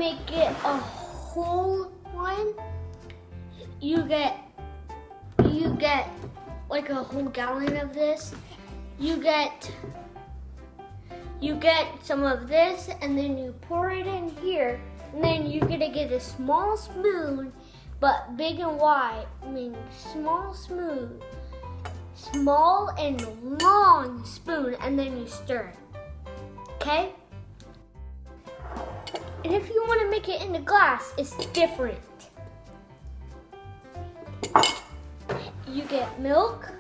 make it a whole one, you get like a whole gallon of this. You get some of this, and then you pour it in here, and then you're gonna get a small spoon, but big and wide. I mean, small and long spoon, and then you stir it. Okay? And if you want to make it in a glass, it's different. You get milk.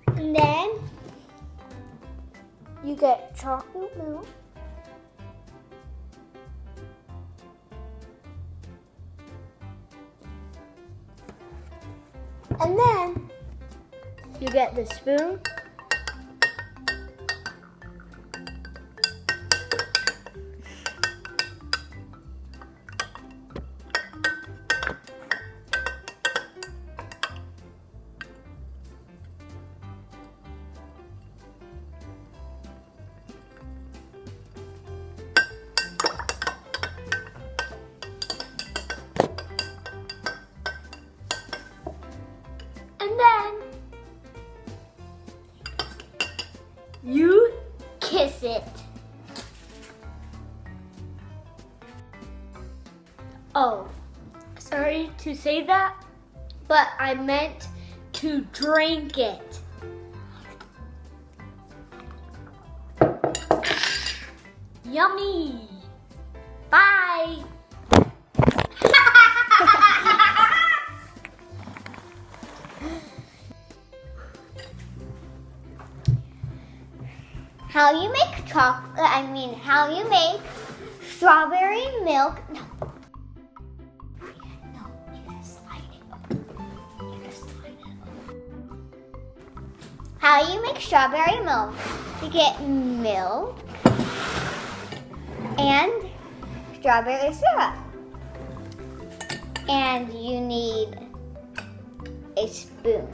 And then you get chocolate milk. And then you get the spoon. And then you kiss it. Oh, sorry to say that, but I meant to drink it. Yummy. Bye. How you make how you make strawberry milk. No, you just slide it over. How you make strawberry milk. You get milk and strawberry syrup. And you need a spoon.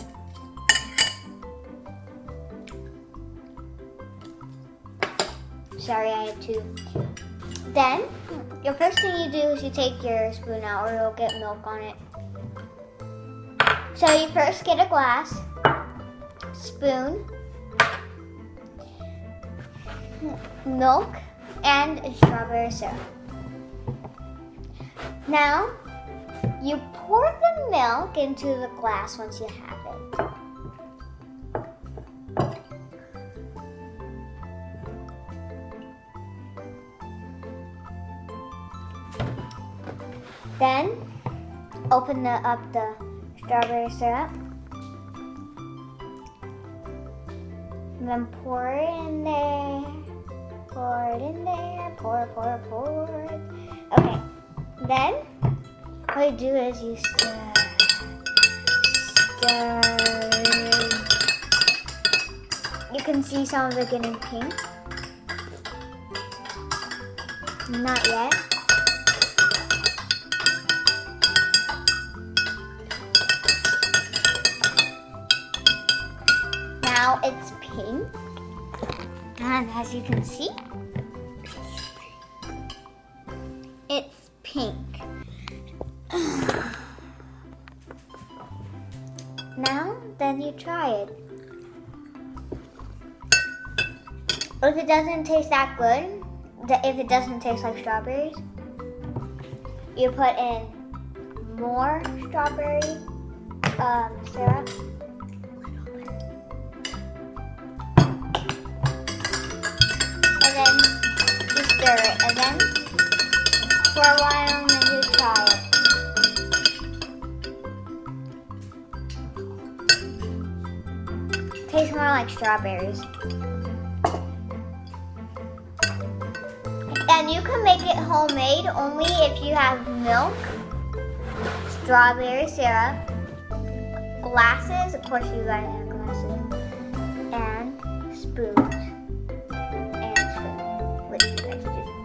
Sorry, I had two. Then, the first thing you do is you take your spoon out or you'll get milk on it. So you first get a glass, spoon, milk, and strawberry syrup. Now, you pour the milk into the glass once you have it. Then, open up the strawberry syrup. And then pour it in there. Pour it in there. Pour. Okay. Then, what you do is you stir. You can see some of it getting pink. Not yet. Now it's pink, and as you can see, it's pink. Now, then you try it. If it doesn't taste that good, if it doesn't taste like strawberries, you put in more strawberry syrup. And then you stir it again for a while, and then you try it. Tastes more like strawberries. And you can make it homemade only if you have milk, strawberry syrup, glasses, of course you guys have glasses, and spoons. What you guys do.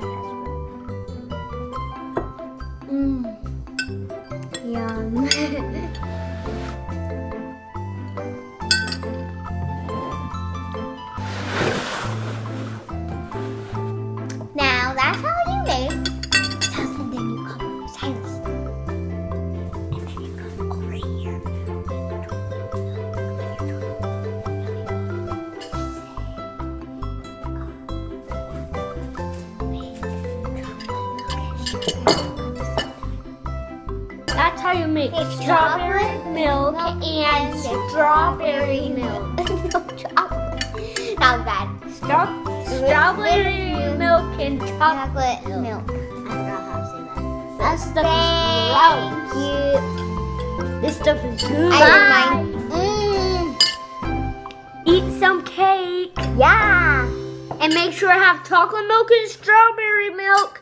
That's how you make It's strawberry chocolate milk milk and strawberry milk. No chocolate. Not bad. Strawberry milk and chocolate Chocolate milk. I forgot how to say that. That stuff Thank is you. gross. This stuff is good. I Bye. did mine. Eat some cake. Yeah. And make sure to have chocolate milk and strawberry milk